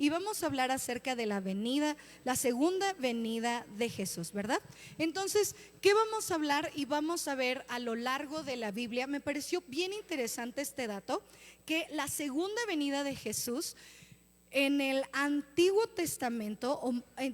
y vamos a hablar acerca de la segunda venida de Jesús, ¿verdad? Entonces, ¿qué vamos a hablar? Y vamos a ver a lo largo de la Biblia. Me pareció bien interesante este dato, que la segunda venida de Jesús en el Antiguo Testamento,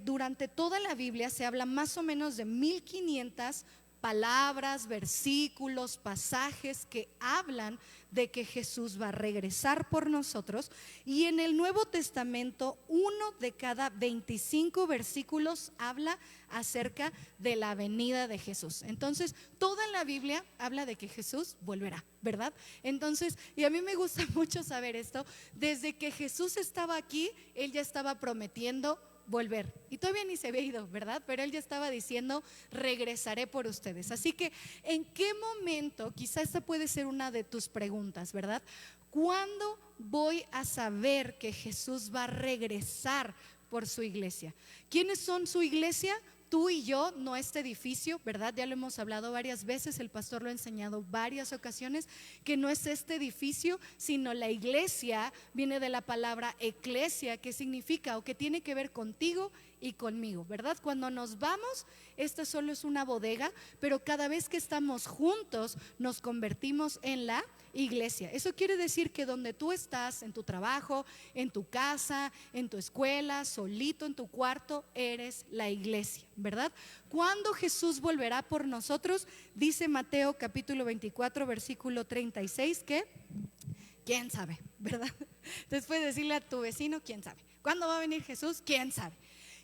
durante toda la Biblia, se habla más o menos de 1500 palabras, versículos, pasajes que hablan de que Jesús va a regresar por nosotros. Y en el Nuevo Testamento, uno de cada 25 versículos habla acerca de la venida de Jesús. Entonces, toda la Biblia habla de que Jesús volverá, ¿verdad? Entonces, y a mí me gusta mucho saber esto. Desde que Jesús estaba aquí, Él ya estaba prometiendo volver, y todavía ni se había ido, ¿verdad? Pero Él ya estaba diciendo: regresaré por ustedes. Así que, ¿en qué momento? Quizá esta puede ser una de tus preguntas, ¿verdad? ¿Cuándo voy a saber que Jesús va a regresar por su iglesia? ¿Quiénes son su iglesia? Tú y yo, no este edificio, ¿verdad? Ya lo hemos hablado varias veces, el pastor lo ha enseñado varias ocasiones, que no es este edificio, sino la iglesia. Viene de la palabra eclesia, que significa o que tiene que ver contigo y conmigo, ¿verdad? Cuando nos vamos, esta solo es una bodega, pero cada vez que estamos juntos nos convertimos en la iglesia. Eso quiere decir que donde tú estás, en tu trabajo, en tu casa, en tu escuela, solito en tu cuarto, eres la iglesia, ¿verdad? ¿Cuándo Jesús volverá por nosotros? Dice Mateo capítulo 24 versículo 36 que ¿quién sabe? ¿Verdad? Entonces puedes decirle a tu vecino: ¿quién sabe? ¿Cuándo va a venir Jesús? ¿Quién sabe?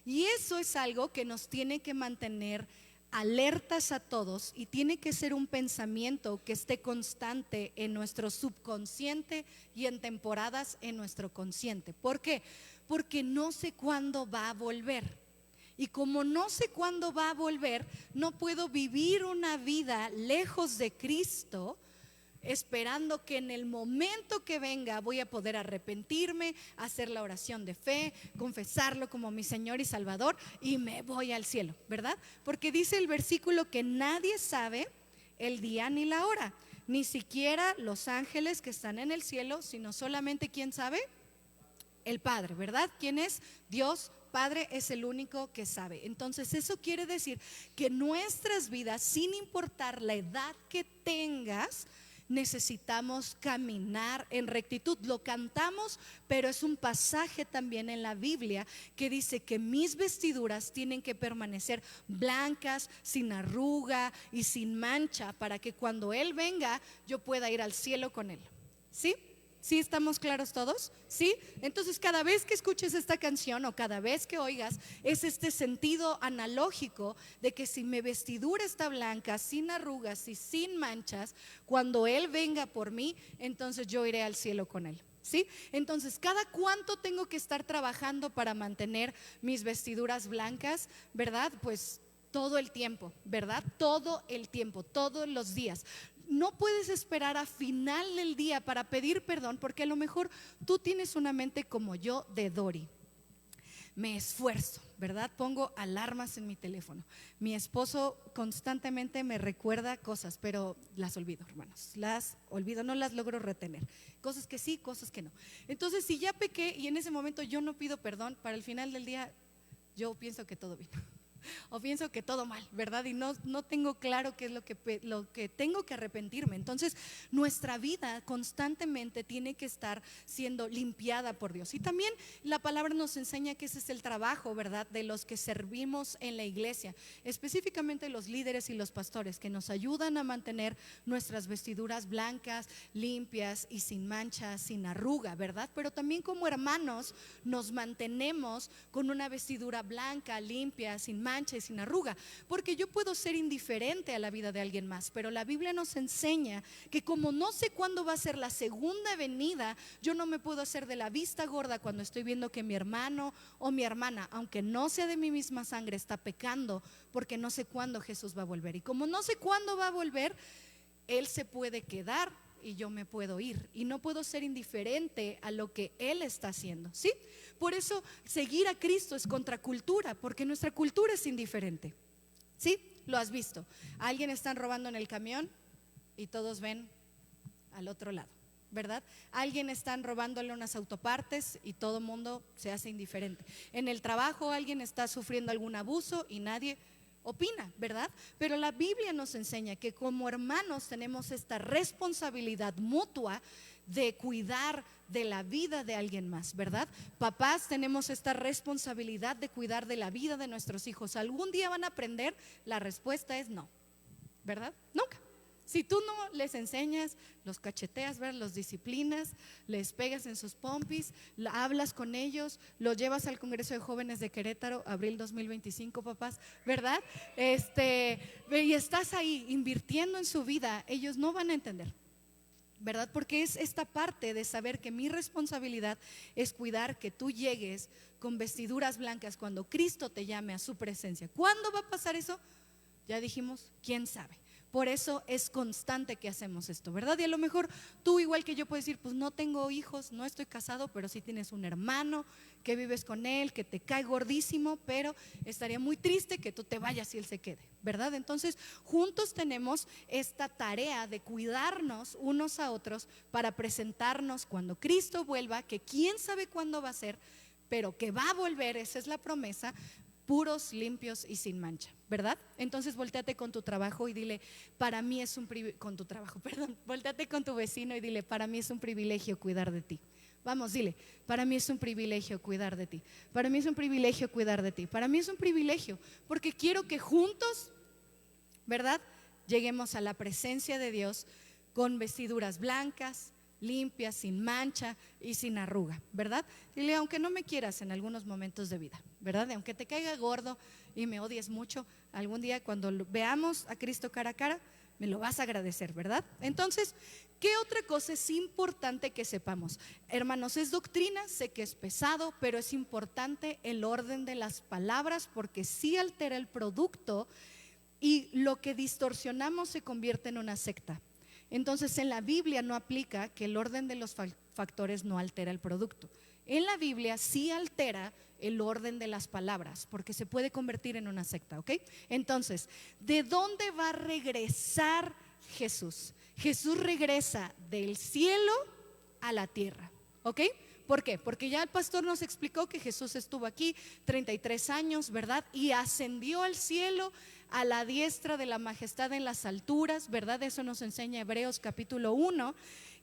Y eso es algo que nos tiene que mantener alertas a todos, y tiene que ser un pensamiento que esté constante en nuestro subconsciente y en temporadas en nuestro consciente. ¿Por qué? Porque no sé cuándo va a volver. Y como no sé cuándo va a volver, no puedo vivir una vida lejos de Cristo, esperando que en el momento que venga voy a poder arrepentirme, hacer la oración de fe, confesarlo como mi Señor y Salvador, y me voy al cielo, ¿verdad? Porque dice el versículo que nadie sabe el día ni la hora, ni siquiera los ángeles que están en el cielo, sino solamente ¿quién sabe? El Padre, ¿verdad? ¿Quién es? Dios Padre es el único que sabe. Entonces eso quiere decir que nuestras vidas, sin importar la edad que tengas, necesitamos caminar en rectitud. Lo cantamos, pero es un pasaje también en la Biblia que dice que mis vestiduras tienen que permanecer blancas, sin arruga y sin mancha, para que cuando Él venga yo pueda ir al cielo con Él. ¿Sí? ¿Sí estamos claros todos? ¿Sí? Entonces cada vez que escuches esta canción o cada vez que oigas, es este sentido analógico de que si mi vestidura está blanca, sin arrugas y sin manchas, cuando Él venga por mí, entonces yo iré al cielo con Él. ¿Sí? Entonces, ¿cada cuánto tengo que estar trabajando para mantener mis vestiduras blancas? ¿Verdad? Pues todo el tiempo, ¿verdad? Todo el tiempo, todos los días. No puedes esperar a final del día para pedir perdón, porque a lo mejor tú tienes una mente como yo de Dory. Me esfuerzo, ¿verdad? Pongo alarmas en mi teléfono. Mi esposo constantemente me recuerda cosas, pero las olvido, hermanos. Las olvido, no las logro retener. Cosas que sí, cosas que no. Entonces, si ya pequé y en ese momento yo no pido perdón, para el final del día yo pienso que todo bien. O pienso que todo mal, ¿verdad? Y no tengo claro qué es lo que tengo que arrepentirme. Entonces nuestra vida constantemente tiene que estar siendo limpiada por Dios. Y también la palabra nos enseña que ese es el trabajo, ¿verdad?, de los que servimos en la iglesia, específicamente los líderes y los pastores, que nos ayudan a mantener nuestras vestiduras blancas, limpias y sin mancha, sin arruga, ¿verdad? Pero también como hermanos nos mantenemos con una vestidura blanca, limpia, sin mancha y sin arruga, porque yo puedo ser indiferente a la vida de alguien más, pero la Biblia nos enseña que como no sé cuándo va a ser la segunda venida, yo no me puedo hacer de la vista gorda cuando estoy viendo que mi hermano o mi hermana, aunque no sea de mi misma sangre, está pecando, porque no sé cuándo Jesús va a volver. Y como no sé cuándo va a volver, Él se puede quedar y yo me puedo ir, y no puedo ser indiferente a lo que Él está haciendo, ¿sí? Por eso seguir a Cristo es contracultura, porque nuestra cultura es indiferente, ¿sí? Lo has visto. A alguien están robando en el camión y todos ven al otro lado, ¿verdad? Alguien están robándole unas autopartes y todo el mundo se hace indiferente. En el trabajo alguien está sufriendo algún abuso y nadie opina, ¿verdad? Pero la Biblia nos enseña que como hermanos tenemos esta responsabilidad mutua de cuidar de la vida de alguien más, ¿verdad? Papás tenemos esta responsabilidad de cuidar de la vida de nuestros hijos. ¿Algún día van a aprender? La respuesta es no, ¿verdad? Nunca. Si tú no les enseñas, los cacheteas, ¿verdad? Los disciplinas, les pegas en sus pompis, hablas con ellos, los llevas al Congreso de Jóvenes de Querétaro, abril 2025, papás, ¿verdad? Y estás ahí invirtiendo en su vida, ellos no van a entender, ¿verdad? Porque es esta parte de saber que mi responsabilidad es cuidar que tú llegues con vestiduras blancas cuando Cristo te llame a su presencia. ¿Cuándo va a pasar eso? Ya dijimos, ¿quién sabe? Por eso es constante que hacemos esto, ¿verdad? Y a lo mejor tú, igual que yo, puedes decir, pues no tengo hijos, no estoy casado, pero sí tienes un hermano que vives con él, que te cae gordísimo, pero estaría muy triste que tú te vayas y él se quede, ¿verdad? Entonces, juntos tenemos esta tarea de cuidarnos unos a otros para presentarnos cuando Cristo vuelva, que quién sabe cuándo va a ser, pero que va a volver, esa es la promesa, puros, limpios y sin mancha, ¿verdad? Entonces volteate con tu trabajo y dile, para mí es un privilegio, con tu trabajo, perdón, volteate con tu vecino y dile, para mí es un privilegio cuidar de ti. Vamos, dile, para mí es un privilegio cuidar de ti. Para mí es un privilegio cuidar de ti. Para mí es un privilegio, porque quiero que juntos, ¿verdad? Lleguemos a la presencia de Dios con vestiduras blancas, limpias, sin mancha y sin arruga, ¿verdad? Dile, aunque no me quieras en algunos momentos de vida, ¿verdad? Aunque te caiga gordo y me odies mucho, algún día cuando veamos a Cristo cara a cara, me lo vas a agradecer, ¿verdad? Entonces, ¿qué otra cosa es importante que sepamos? Hermanos, es doctrina, sé que es pesado, pero es importante el orden de las palabras porque sí altera el producto y lo que distorsionamos se convierte en una secta. Entonces en la Biblia no aplica que el orden de los factores no altera el producto. En la Biblia sí altera el orden de las palabras porque se puede convertir en una secta, ¿ok? Entonces, ¿de dónde va a regresar Jesús? Jesús regresa del cielo a la tierra, ¿ok? ¿Por qué? Porque ya el pastor nos explicó que Jesús estuvo aquí 33 años, ¿verdad? Y ascendió al cielo a la diestra de la majestad en las alturas, ¿verdad? Eso nos enseña Hebreos capítulo 1.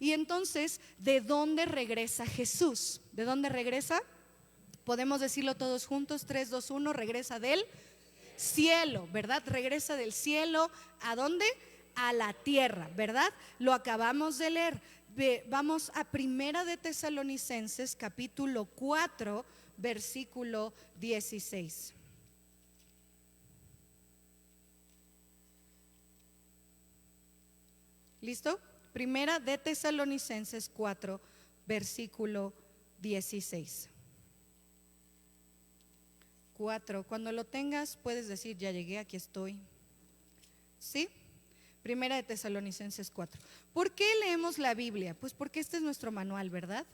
Y entonces, ¿de dónde regresa Jesús? ¿De dónde regresa? Podemos decirlo todos juntos, 3, 2, 1, regresa del cielo, ¿verdad? Regresa del cielo, ¿a dónde? A la tierra, ¿verdad? Lo acabamos de leer. Vamos a Primera de Tesalonicenses capítulo 4, versículo 16. ¿Listo? Primera de Tesalonicenses 4, versículo 16. 4. Cuando lo tengas puedes decir, ya llegué, aquí estoy. ¿Sí? Primera de Tesalonicenses 4. ¿Por qué leemos la Biblia? Pues porque este es nuestro manual, ¿verdad?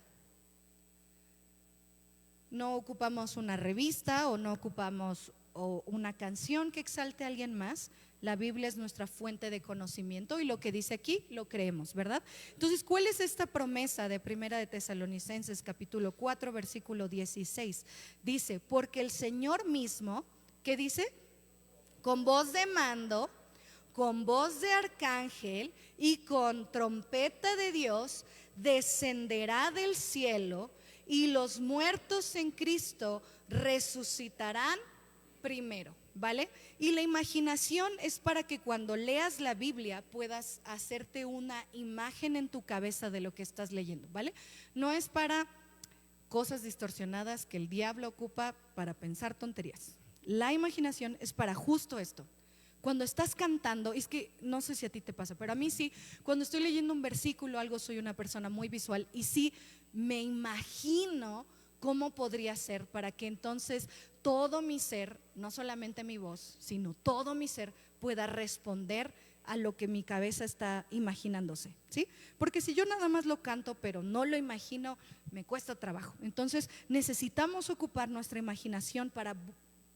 No ocupamos una revista o no ocupamos una canción que exalte a alguien más. La Biblia es nuestra fuente de conocimiento y lo que dice aquí lo creemos, ¿verdad? Entonces, ¿cuál es esta promesa de Primera de Tesalonicenses capítulo 4 versículo 16? Dice, porque el Señor mismo, ¿qué dice? Con voz de mando, con voz de arcángel y con trompeta de Dios descenderá del cielo y los muertos en Cristo resucitarán primero, ¿vale? Y la imaginación es para que cuando leas la Biblia puedas hacerte una imagen en tu cabeza de lo que estás leyendo, ¿vale? No es para cosas distorsionadas que el diablo ocupa para pensar tonterías. La imaginación es para justo esto. Cuando estás cantando, es que no sé si a ti te pasa, pero a mí sí, cuando estoy leyendo un versículo, algo, soy una persona muy visual y sí me imagino cómo podría ser para que entonces todo mi ser, no solamente mi voz, sino todo mi ser pueda responder a lo que mi cabeza está imaginándose, ¿sí? Porque si yo nada más lo canto pero no lo imagino, me cuesta trabajo. Entonces necesitamos ocupar nuestra imaginación para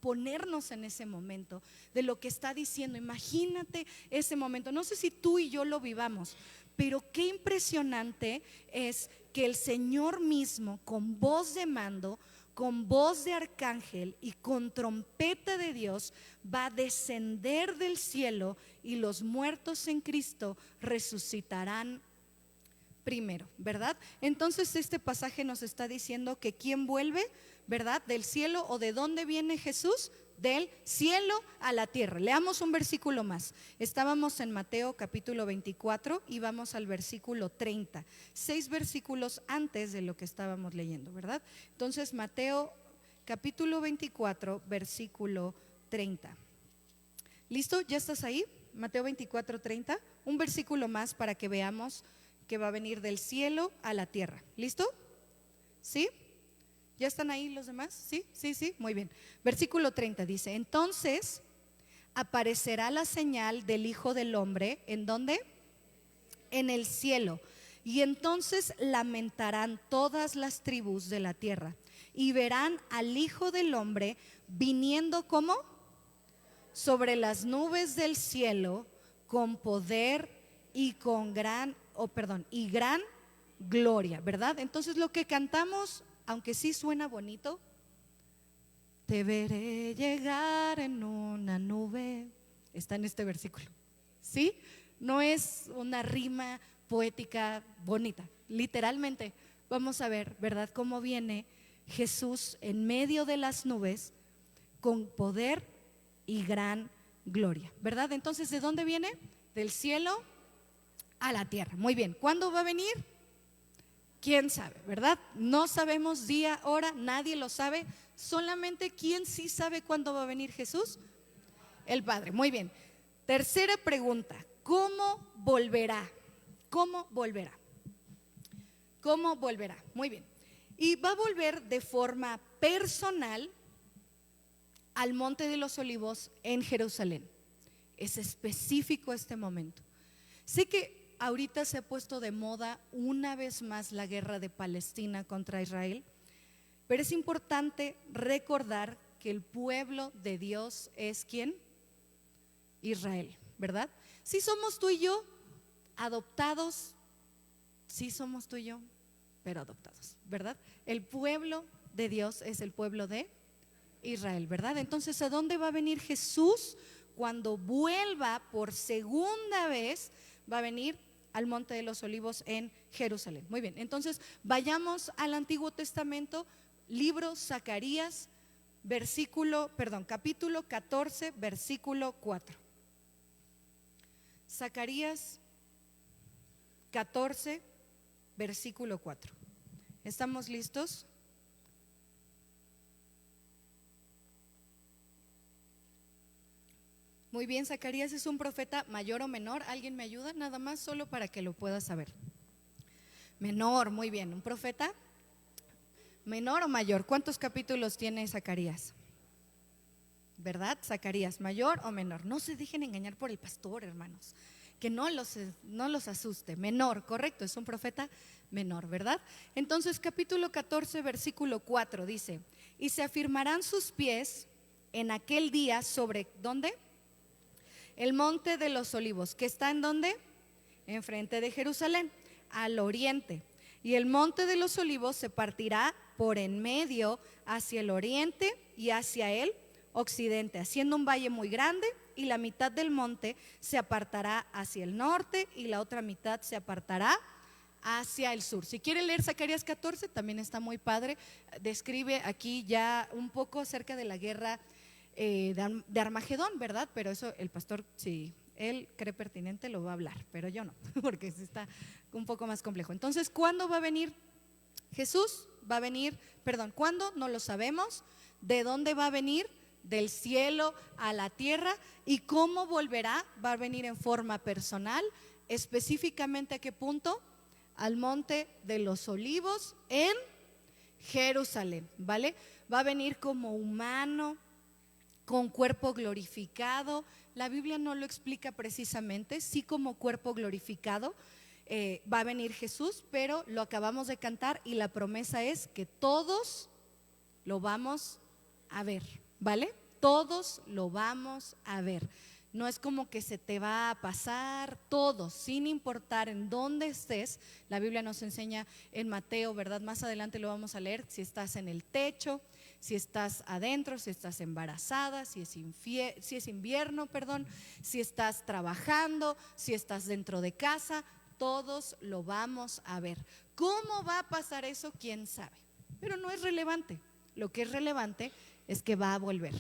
ponernos en ese momento de lo que está diciendo. Imagínate ese momento. No sé si tú y yo lo vivamos, pero qué impresionante es que el Señor mismo, con voz de mando, con voz de arcángel y con trompeta de Dios, va a descender del cielo, y los muertos en Cristo resucitarán primero, ¿verdad? Entonces este pasaje nos está diciendo que ¿quién vuelve, verdad? Del cielo. ¿O de dónde viene Jesús? Del cielo a la tierra. Leamos un versículo más. Estábamos en Mateo capítulo 24 y vamos al versículo 30, 6 versículos antes de lo que estábamos leyendo, ¿verdad? Entonces Mateo capítulo 24 versículo 30. ¿Listo? ¿Ya estás ahí? Mateo 24, 30. Un versículo más para que veamos que va a venir del cielo a la tierra. ¿Listo? ¿Sí? ¿Ya están ahí los demás? ¿Sí? Sí, sí, muy bien. Versículo 30 dice: entonces aparecerá la señal del Hijo del Hombre. ¿En dónde? En el cielo. Y entonces lamentarán todas las tribus de la tierra y verán al Hijo del Hombre viniendo como sobre las nubes del cielo con poder y con gran gloria, ¿verdad? Entonces lo que cantamos, aunque sí suena bonito, te veré llegar en una nube, está en este versículo, ¿sí? No es una rima poética bonita, literalmente vamos a ver, ¿verdad? Cómo viene Jesús en medio de las nubes con poder y gran gloria, ¿verdad? Entonces, ¿de dónde viene? Del cielo a la tierra. Muy bien, ¿cuándo va a venir? ¿Quién sabe, verdad? No sabemos día, hora, nadie lo sabe. Solamente ¿quién sí sabe cuándo va a venir Jesús? El Padre. Muy bien. Tercera pregunta: ¿cómo volverá? ¿Cómo volverá? ¿Cómo volverá? Muy bien. Y va a volver de forma personal al Monte de los Olivos en Jerusalén. Es específico este momento. Sé que ahorita se ha puesto de moda una vez más la guerra de Palestina contra Israel, pero es importante recordar que el pueblo de Dios es ¿quién? Israel, ¿verdad? Sí somos tú y yo adoptados, sí somos tú y yo, pero adoptados, ¿verdad? El pueblo de Dios es el pueblo de Israel, ¿verdad? Entonces, ¿a dónde va a venir Jesús? Cuando vuelva por segunda vez, va a venir al Monte de los Olivos en Jerusalén. Muy bien, entonces vayamos al Antiguo Testamento, libro Zacarías, capítulo 14, versículo 4. Zacarías 14, versículo 4. ¿Estamos listos? Muy bien, Zacarías es un profeta mayor o menor. ¿Alguien me ayuda? Nada más, solo para que lo pueda saber. Menor, muy bien. ¿Un profeta menor o mayor? ¿Cuántos capítulos tiene Zacarías? ¿Verdad? Zacarías, ¿mayor o menor? No se dejen engañar por el pastor, hermanos, que no los asuste. Menor, correcto, es un profeta menor, ¿verdad? Entonces capítulo 14 versículo 4 dice: y se afirmarán sus pies en aquel día sobre, ¿dónde? El Monte de los Olivos, que está ¿en dónde? Enfrente de Jerusalén, al oriente. Y el Monte de los Olivos se partirá por en medio hacia el oriente y hacia el occidente, haciendo un valle muy grande, y la mitad del monte se apartará hacia el norte y la otra mitad se apartará hacia el sur. Si quieren leer Zacarías 14, también está muy padre. Describe aquí ya un poco acerca de la guerra de Armagedón, ¿verdad? Pero eso el pastor, si él cree pertinente, lo va a hablar, pero yo no, porque está un poco más complejo. Entonces, ¿cuándo va a venir Jesús? Va a venir, ¿cuándo? No lo sabemos. ¿De dónde va a venir? Del cielo a la tierra. ¿Y cómo volverá? Va a venir en forma personal. Específicamente, ¿a qué punto? Al Monte de los Olivos en Jerusalén, ¿vale? Va a venir como humano, con cuerpo glorificado. La Biblia no lo explica precisamente, sí como cuerpo glorificado va a venir Jesús, pero lo acabamos de cantar y la promesa es que todos lo vamos a ver, ¿vale? todos lo vamos a ver. No es como que se te va a pasar, todos, sin importar en dónde estés. La Biblia nos enseña en Mateo, ¿verdad? Más adelante lo vamos a leer, si estás en el techo, si estás adentro, si estás embarazada, si es invierno, si estás trabajando, si estás dentro de casa, todos lo vamos a ver. ¿Cómo va a pasar eso? ¿Quién sabe? Pero no es relevante. Lo que es relevante es que va a volver,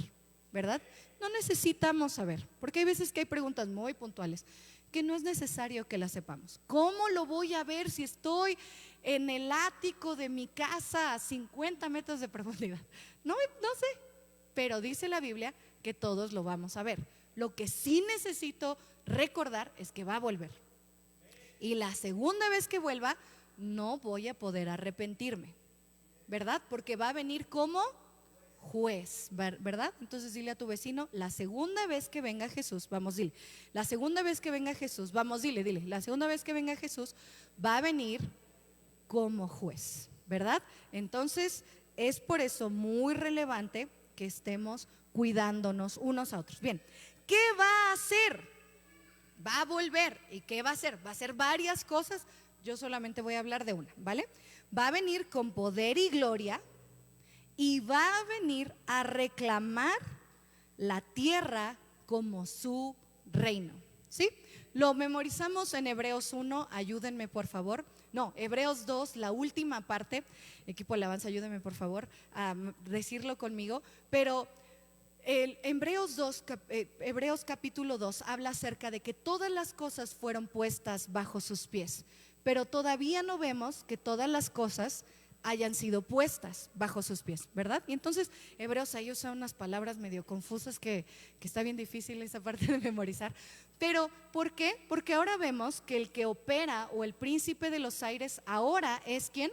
¿verdad? No necesitamos saber, porque hay veces que hay preguntas muy puntuales que no es necesario que las sepamos. ¿Cómo lo voy a ver si estoy en el ático de mi casa a 50 metros de profundidad? No sé, pero dice la Biblia que todos lo vamos a ver. Lo que sí necesito recordar es que va a volver. Y la segunda vez que vuelva, no voy a poder arrepentirme, ¿verdad? Porque va a venir como juez, ¿verdad? Entonces dile a tu vecino, la segunda vez que venga Jesús, vamos, dile, la segunda vez que venga Jesús, vamos, dile, la segunda vez que venga Jesús va a venir como juez, ¿verdad? Entonces es por eso muy relevante que estemos cuidándonos unos a otros. Bien, ¿qué va a hacer? Va a volver. ¿Y qué va a hacer? Va a hacer varias cosas. Yo solamente voy a hablar de una, ¿vale? Va a venir con poder y gloria y va a venir a reclamar la tierra como su reino, ¿sí? Lo memorizamos en Hebreos 1, ayúdenme por favor. No, Hebreos 2, la última parte. Equipo de alabanza, ayúdenme por favor a decirlo conmigo. Pero Hebreos capítulo 2 habla acerca de que todas las cosas fueron puestas bajo sus pies, pero todavía no vemos que todas las cosas hayan sido puestas bajo sus pies, ¿verdad? Y entonces Hebreos ahí usa unas palabras medio confusas que está bien difícil esa parte de memorizar. Pero ¿por qué? Porque ahora vemos que el que opera o el príncipe de los aires ahora es ¿quién?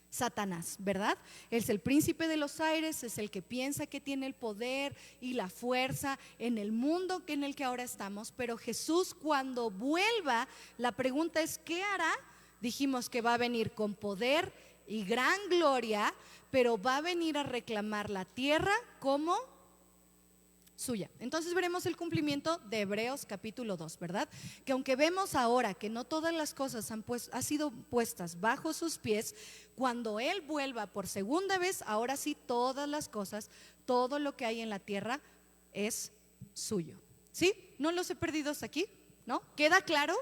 Satanás, ¿verdad? Es el príncipe de los aires, es el que piensa que tiene el poder y la fuerza en el mundo en el que ahora estamos. Pero Jesús, cuando vuelva, la pregunta es ¿qué hará? Dijimos que va a venir con poder y gran gloria, pero va a venir a reclamar la tierra como suya. Entonces veremos el cumplimiento de Hebreos capítulo 2, ¿verdad? Que aunque vemos ahora que no todas las cosas han sido puestas bajo sus pies, cuando Él vuelva por segunda vez, ahora sí todas las cosas, todo lo que hay en la tierra es suyo, ¿sí? No los he perdido hasta aquí, ¿no? ¿Queda claro?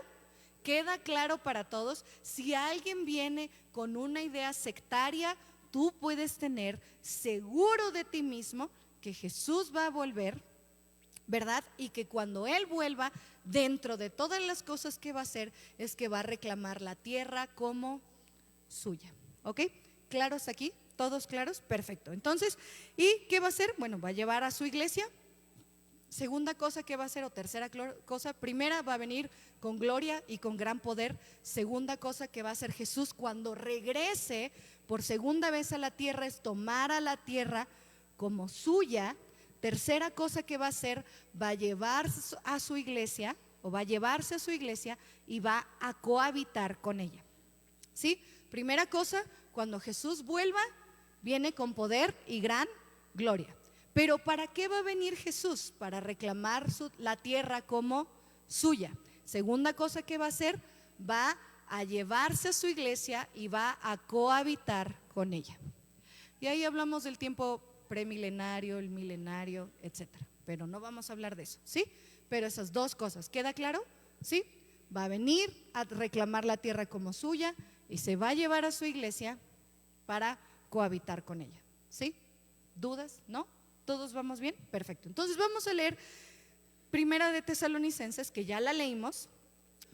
Queda claro para todos. Si alguien viene con una idea sectaria, tú puedes tener seguro de ti mismo que Jesús va a volver, ¿verdad? Y que cuando Él vuelva, dentro de todas las cosas que va a hacer, es que va a reclamar la tierra como suya. ¿Ok? ¿Claros aquí? ¿Todos claros? Perfecto. Entonces, ¿y qué va a hacer? Bueno, va a llevar a su iglesia. Segunda cosa que va a hacer, o tercera cosa, primera va a venir con gloria y con gran poder. Segunda cosa que va a hacer Jesús cuando regrese por segunda vez a la tierra es tomar a la tierra como suya. Tercera cosa que va a hacer, va a llevar a su iglesia, o va a llevarse a su iglesia y va a cohabitar con ella, ¿sí? Primera cosa, cuando Jesús vuelva, viene con poder y gran gloria. Pero ¿para qué va a venir Jesús? Para reclamar la tierra como suya. Segunda cosa que va a hacer, va a llevarse a su iglesia y va a cohabitar con ella. Y ahí hablamos del tiempo premilenario, el milenario, etcétera. Pero no vamos a hablar de eso, ¿sí? Pero esas dos cosas, ¿queda claro? ¿Sí? Va a venir a reclamar la tierra como suya y se va a llevar a su iglesia para cohabitar con ella, ¿sí? ¿Dudas? ¿No? ¿Todos vamos bien? Perfecto. Entonces vamos a leer Primera de Tesalonicenses, que ya la leímos,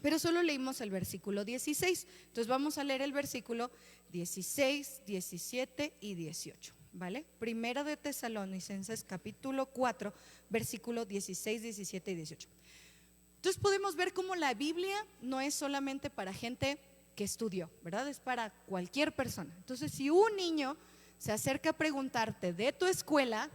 pero solo leímos el versículo 16. Entonces vamos a leer el versículo 16, 17 y 18, ¿vale? Primera de Tesalonicenses capítulo 4, versículo 16, 17 y 18. Entonces podemos ver cómo la Biblia no es solamente para gente que estudió, ¿verdad? Es para cualquier persona. Entonces si un niño se acerca a preguntarte de tu escuela,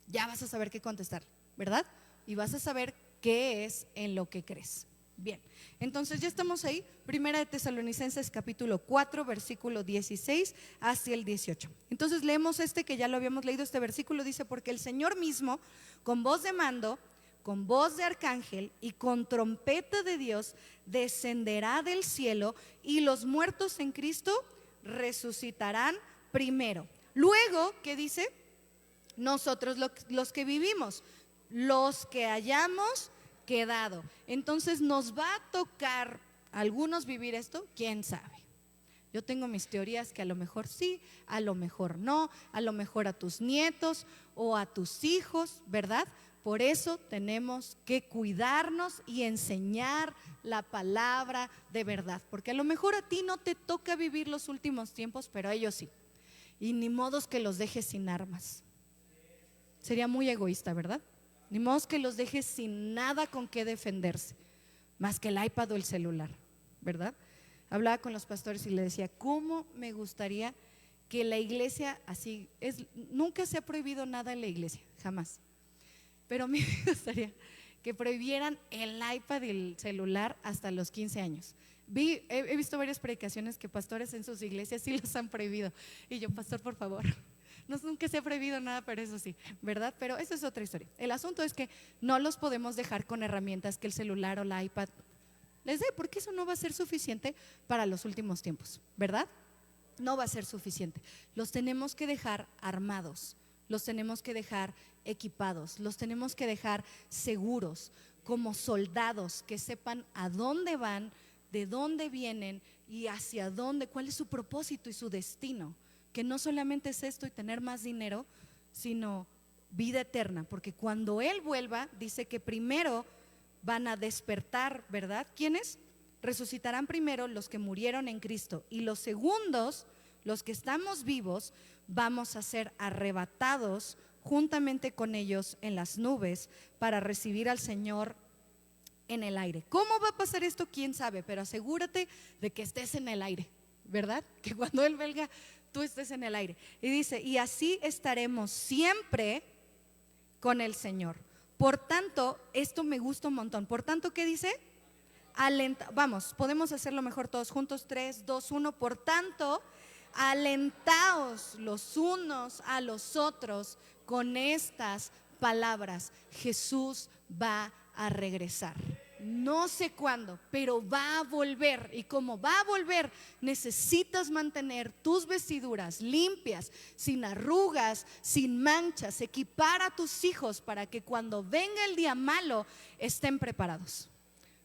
ya vas a saber qué contestar, ¿verdad? Y vas a saber qué es en lo que crees. Bien, entonces ya estamos ahí. Primera de Tesalonicenses capítulo 4, versículo 16 hacia el 18. Entonces leemos que ya lo habíamos leído. Este versículo dice: porque el Señor mismo, con voz de mando, con voz de arcángel y con trompeta de Dios, descenderá del cielo, y los muertos en Cristo resucitarán primero. Luego, ¿qué dice? Nosotros los que vivimos, los que hayamos quedado. Entonces nos va a tocar a algunos vivir esto, quién sabe. Yo tengo mis teorías que a lo mejor sí, a lo mejor no, a lo mejor a tus nietos o a tus hijos, ¿verdad? Por eso tenemos que cuidarnos y enseñar la palabra de verdad, porque a lo mejor a ti no te toca vivir los últimos tiempos, pero a ellos sí. Y ni modos que los dejes sin armas. Sería muy egoísta, ¿verdad? Ni modos que los dejes sin nada con qué defenderse, más que el iPad o el celular, ¿verdad? Hablaba con los pastores y le decía: ¿cómo me gustaría que la iglesia así es? Nunca se ha prohibido nada en la iglesia, jamás. Pero a mí me gustaría que prohibieran el iPad y el celular hasta los 15 años. He visto varias predicaciones que pastores en sus iglesias sí los han prohibido. Y yo: pastor, por favor, nunca se ha prohibido nada, pero eso sí, ¿verdad? Pero eso es otra historia. El asunto es que no los podemos dejar con herramientas que el celular o la iPad les dé, porque eso no va a ser suficiente para los últimos tiempos, ¿verdad? No va a ser suficiente. Los tenemos que dejar armados, los tenemos que dejar equipados, los tenemos que dejar seguros, como soldados que sepan a dónde van, de dónde vienen y hacia dónde, cuál es su propósito y su destino. Que no solamente es esto y tener más dinero, sino vida eterna, porque cuando Él vuelva, dice que primero van a despertar, ¿verdad? ¿Quiénes? Resucitarán primero los que murieron en Cristo, y los segundos, los que estamos vivos, vamos a ser arrebatados juntamente con ellos en las nubes para recibir al Señor en el aire. ¿Cómo va a pasar esto? ¿Quién sabe? Pero asegúrate de que estés en el aire, ¿verdad? Que cuando Él venga, tú estés en el aire. Y dice: y así estaremos siempre con el Señor. Por tanto, esto me gusta un montón. Por tanto, ¿qué dice? Vamos, podemos hacerlo mejor todos juntos. 3, 2, 1. Por tanto, alentaos los unos a los otros con estas palabras: Jesús va a regresar. No sé cuándo, pero va a volver. Y como va a volver, necesitas mantener tus vestiduras limpias, sin arrugas, sin manchas. Equipar a tus hijos para que cuando venga el día malo estén preparados,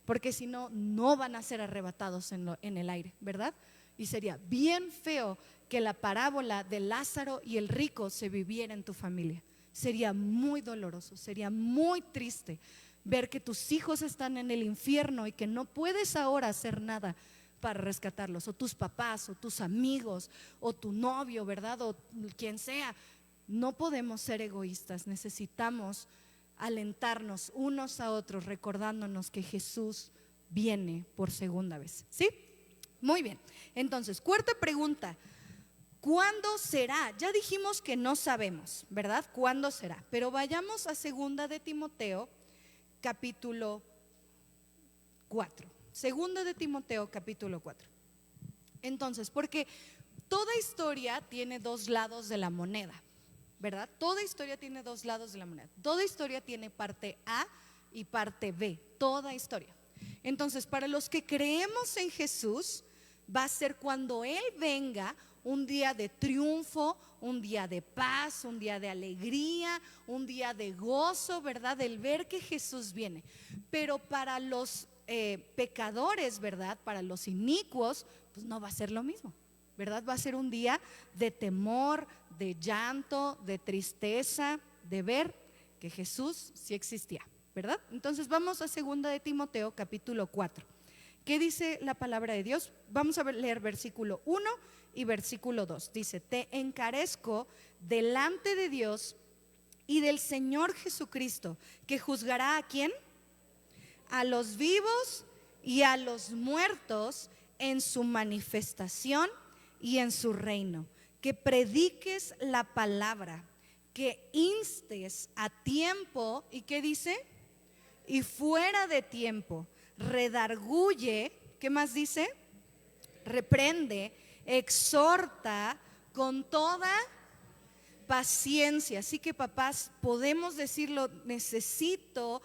porque si no, no van a ser arrebatados en el aire, ¿verdad? Y sería bien feo que la parábola de Lázaro y el rico se viviera en tu familia. Sería muy doloroso, sería muy triste ver que tus hijos están en el infierno y que no puedes ahora hacer nada para rescatarlos, o tus papás, o tus amigos, o tu novio, ¿verdad? O quien sea. No podemos ser egoístas, necesitamos alentarnos unos a otros, recordándonos que Jesús viene por segunda vez. ¿Sí? Muy bien. Entonces, cuarta pregunta: ¿cuándo será? Ya dijimos que no sabemos, ¿verdad? ¿Cuándo será? Pero vayamos a segunda de Timoteo capítulo 4. Segunda de Timoteo capítulo 4. Entonces, porque toda historia tiene dos lados de la moneda, ¿verdad? Toda historia tiene dos lados de la moneda. Toda historia tiene parte A y parte B. Toda historia. Entonces, para los que creemos en Jesús, va a ser cuando Él venga, un día de triunfo, un día de paz, un día de alegría, un día de gozo, ¿verdad? El ver que Jesús viene. Pero para los pecadores, ¿verdad? Para los inicuos, pues no va a ser lo mismo, ¿verdad? Va a ser un día de temor, de llanto, de tristeza, de ver que Jesús sí existía, ¿verdad? Entonces vamos a segunda de Timoteo capítulo 4. ¿Qué dice la palabra de Dios? Vamos a leer versículo 1 y versículo 2. Dice: te encarezco delante de Dios y del Señor Jesucristo, que juzgará ¿a quién? A los vivos y a los muertos en su manifestación y en su reino. Que prediques la palabra, que instes a tiempo. ¿Y qué dice? Y fuera de tiempo, redarguye, ¿qué más dice? Reprende, exhorta con toda paciencia. Así que papás, podemos decirlo, necesito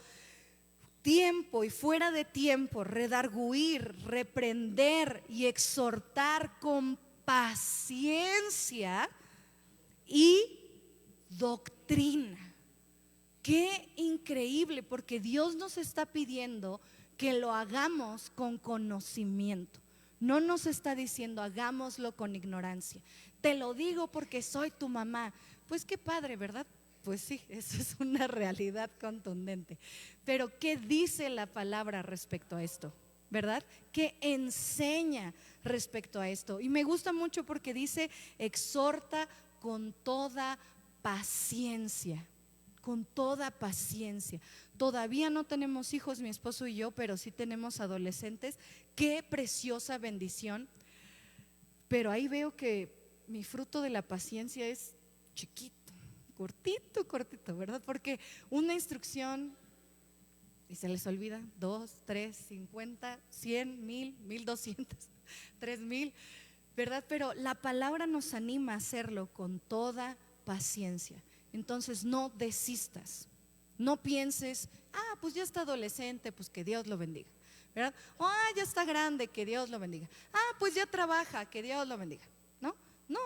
tiempo y fuera de tiempo, redarguir, reprender y exhortar con paciencia y doctrina. Qué increíble, porque Dios nos está pidiendo que lo hagamos con conocimiento. No nos está diciendo hagámoslo con ignorancia. Te lo digo porque soy tu mamá. Pues qué padre, ¿verdad? Pues sí, eso es una realidad contundente. Pero ¿qué dice la palabra respecto a esto? ¿Verdad? ¿Qué enseña respecto a esto? Y me gusta mucho porque dice, exhorta con toda paciencia. Con toda paciencia. Todavía no tenemos hijos, mi esposo y yo, pero sí tenemos adolescentes. Qué preciosa bendición. Pero ahí veo que mi fruto de la paciencia es chiquito, cortito, ¿verdad? Porque una instrucción y se les olvida 2, 3, 50, 100, 1000, 1200, 3000, ¿verdad? Pero la palabra nos anima a hacerlo con toda paciencia. Entonces no desistas, no pienses, pues ya está adolescente, pues que Dios lo bendiga, ¿verdad? Ya está grande, que Dios lo bendiga. Pues ya trabaja, que Dios lo bendiga. No,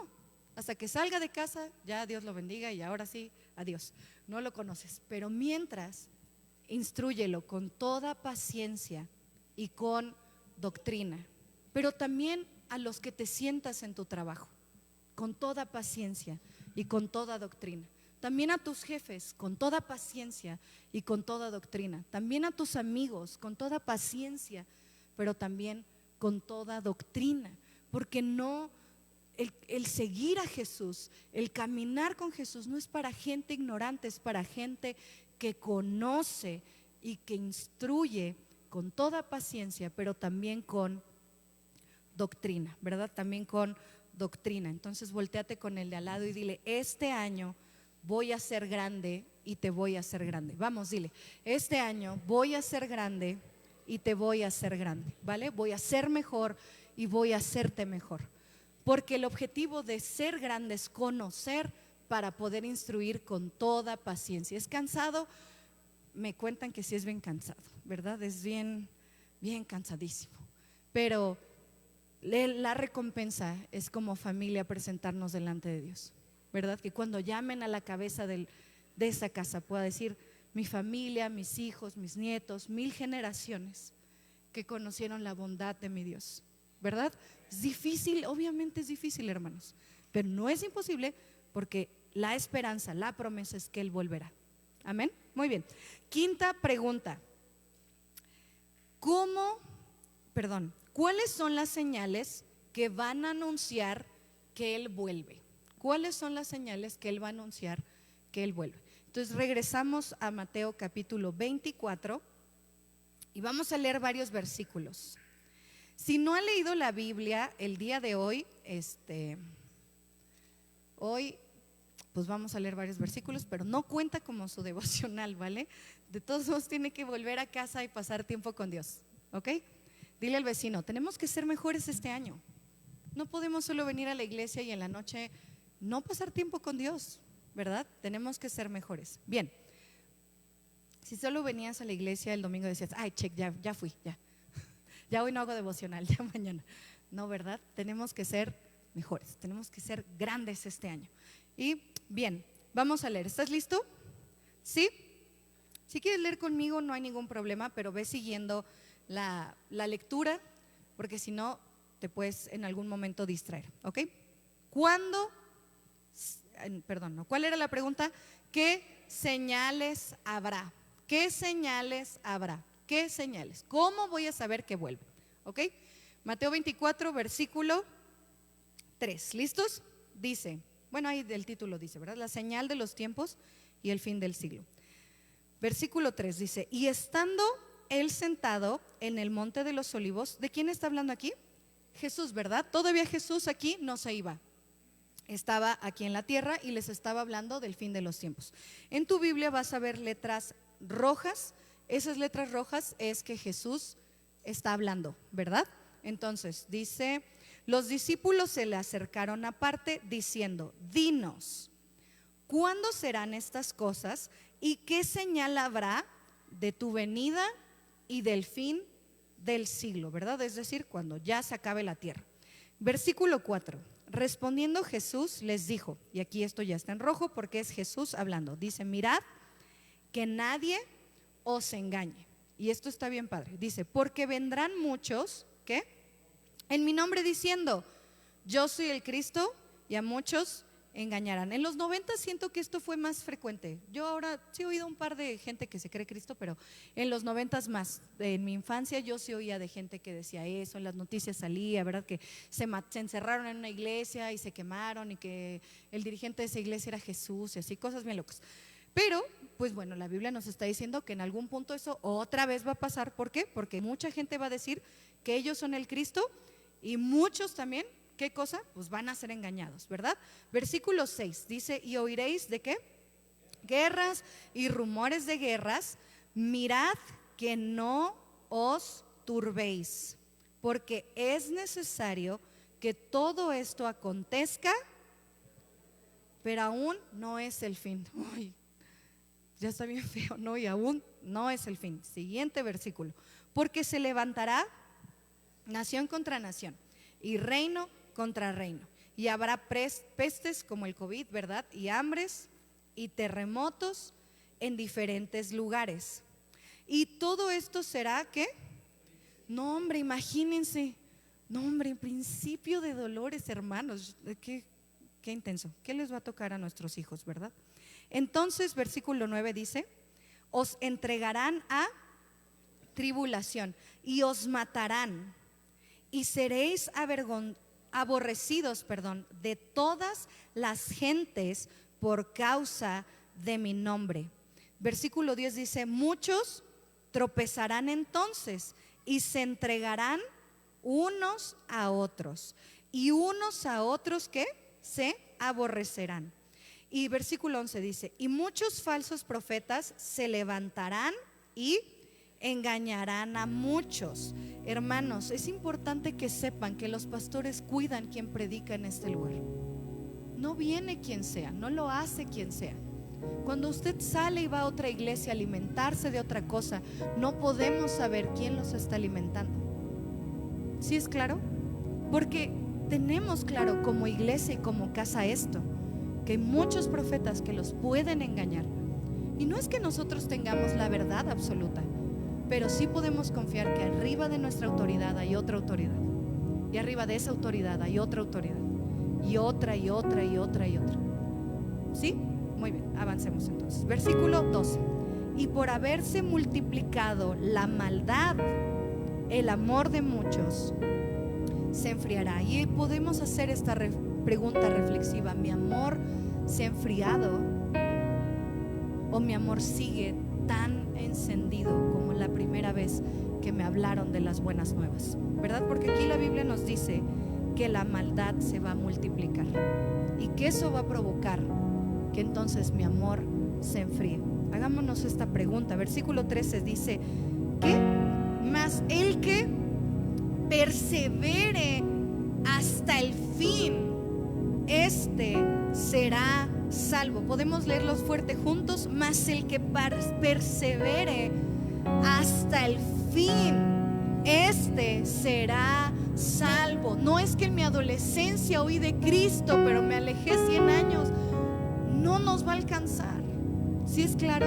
hasta que salga de casa, ya Dios lo bendiga y ahora sí, adiós. No lo conoces, pero mientras, instrúyelo con toda paciencia y con doctrina. Pero también a los que te sientas en tu trabajo, con toda paciencia y con toda doctrina. También a tus jefes, con toda paciencia y con toda doctrina. También a tus amigos, con toda paciencia, pero también con toda doctrina. Porque no, el seguir a Jesús, el caminar con Jesús no es para gente ignorante, es para gente que conoce y que instruye con toda paciencia, pero también con doctrina, ¿verdad? También con doctrina. Entonces volteate con el de al lado y dile, este año voy a ser grande y te voy a hacer grande. Vamos, dile, este año voy a ser grande y te voy a hacer grande, ¿vale? Voy a ser mejor y voy a hacerte mejor. Porque el objetivo de ser grande es conocer para poder instruir con toda paciencia. ¿Es cansado? Me cuentan que sí es bien cansado, ¿verdad? Es bien cansadísimo. Pero la recompensa es como familia presentarnos delante de Dios, ¿verdad? Que cuando llamen a la cabeza de esa casa pueda decir, mi familia, mis hijos, mis nietos, 1000 generaciones que conocieron la bondad de mi Dios, ¿verdad? Es difícil, obviamente es difícil, hermanos, pero no es imposible porque la esperanza, la promesa es que Él volverá. Amén. Muy bien. Quinta pregunta. ¿Cuáles son las señales que van a anunciar que Él vuelve? ¿Cuáles son las señales que Él va a anunciar que Él vuelve? Entonces regresamos a Mateo capítulo 24 y vamos a leer varios versículos. Si no ha leído la Biblia el día de hoy, hoy pues vamos a leer varios versículos, pero no cuenta como su devocional, ¿vale? De todos modos tiene que volver a casa y pasar tiempo con Dios, ¿ok? Dile al vecino, tenemos que ser mejores este año. No podemos solo venir a la iglesia y en la noche no pasar tiempo con Dios, ¿verdad? Tenemos que ser mejores. Bien, si solo venías a la iglesia el domingo y decías, ya fui, ya hoy no hago devocional, ya mañana. No, ¿verdad? Tenemos que ser mejores, tenemos que ser grandes este año. Y bien, vamos a leer. ¿Estás listo? ¿Sí? Si quieres leer conmigo no hay ningún problema, pero ve siguiendo la lectura, porque si no te puedes en algún momento distraer, ¿ok? ¿Cuál era la pregunta? ¿Qué señales habrá? ¿Qué señales habrá? ¿Qué señales? ¿Cómo voy a saber que vuelve? ¿Ok? Mateo 24, versículo 3. ¿Listos? Dice, bueno, ahí del título dice, ¿verdad? La señal de los tiempos y el fin del siglo. Versículo 3 dice, y estando Él sentado en el monte de los olivos, ¿de quién está hablando aquí? Jesús, ¿verdad? Todavía Jesús aquí no se iba. Estaba aquí en la tierra y les estaba hablando del fin de los tiempos. En tu Biblia vas a ver letras rojas. Esas letras rojas es que Jesús está hablando, ¿verdad? Entonces dice, los discípulos se le acercaron aparte diciendo: dinos, ¿cuándo serán estas cosas y qué señal habrá de tu venida y del fin del siglo? ¿Verdad? Es decir, cuando ya se acabe la tierra. Versículo 4. Respondiendo Jesús les dijo, y aquí esto ya está en rojo porque es Jesús hablando, dice: mirad que nadie os engañe. Y esto está bien padre. Dice: porque vendrán muchos, ¿qué? En mi nombre diciendo: yo soy el Cristo, y a muchos engañarán. En los 90 siento que esto fue más frecuente. Yo ahora sí he oído un par de gente que se cree Cristo, pero en los 90 más. En mi infancia yo sí oía de gente que decía eso, en las noticias salía, ¿verdad? Que se encerraron en una iglesia y se quemaron, y que el dirigente de esa iglesia era Jesús, y así, cosas bien locas. Pero, pues bueno, la Biblia nos está diciendo que en algún punto eso otra vez va a pasar. ¿Por qué? Porque mucha gente va a decir que ellos son el Cristo, y muchos también, ¿qué cosa? Pues van a ser engañados, ¿verdad? Versículo 6 dice: y oiréis ¿de qué? Guerras y rumores de guerras. Mirad que no os turbéis, porque es necesario que todo esto acontezca, pero aún no es el fin. Uy, ya está bien feo, ¿no? Y aún no es el fin. Siguiente versículo: porque se levantará nación contra nación y reino contra reino, y habrá pestes como el COVID, ¿verdad? Y hambres y terremotos en diferentes lugares. Y todo esto será, ¿qué? No, hombre, imagínense. No, hombre, en principio de dolores, hermanos. Qué intenso. ¿Qué les va a tocar a nuestros hijos, verdad? Entonces, versículo 9 dice: os entregarán a tribulación y os matarán, y seréis aborrecidos de todas las gentes por causa de mi nombre. Versículo 10 dice: muchos tropezarán entonces y se entregarán unos a otros, y unos a otros ¿qué? Se aborrecerán. Y versículo 11 dice: y muchos falsos profetas se levantarán y engañarán a muchos. Hermanos, es importante que sepan que los pastores cuidan quien predica en este lugar. No viene quien sea, no lo hace quien sea. Cuando usted sale y va a otra iglesia a alimentarse de otra cosa, no podemos saber quién los está alimentando. ¿Sí es claro? Porque tenemos claro como iglesia y como casa esto, que hay muchos profetas que los pueden engañar. Y no es que nosotros tengamos la verdad absoluta, pero sí podemos confiar que arriba de nuestra autoridad hay otra autoridad, y arriba de esa autoridad hay otra autoridad, y otra y otra y otra y otra. ¿Sí? Muy bien, avancemos entonces. Versículo 12: y por haberse multiplicado la maldad, el amor de muchos se enfriará. Y podemos hacer esta pregunta reflexiva: ¿mi amor se ha enfriado o mi amor sigue tan encendido como la primera vez que me hablaron de las buenas nuevas? ¿Verdad? Porque aquí la Biblia nos dice que la maldad se va a multiplicar y que eso va a provocar que entonces mi amor se enfríe. Hagámonos esta pregunta. Versículo 13 dice: ¿qué? Mas el que persevere hasta el fin, este será salvo. Podemos leerlos fuerte juntos: mas el que persevere hasta el fin, este será salvo. No es que en mi adolescencia oí de Cristo, pero me alejé 100 años. No nos va a alcanzar. ¿Sí es claro?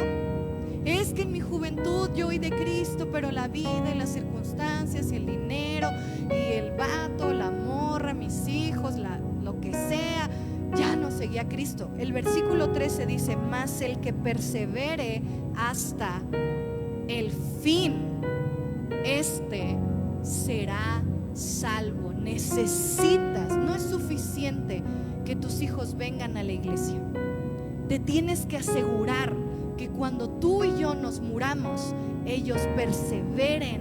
Es que en mi juventud yo oí de Cristo, pero la vida y las circunstancias y el dinero y el vato, la morra, mis hijos, lo que sea, ya no seguía a Cristo. El versículo 13 dice: mas el que persevere hasta el fin, este será salvo. Necesitas, no es suficiente que tus hijos vengan a la iglesia. Te tienes que asegurar que cuando tú y yo nos muramos, ellos perseveren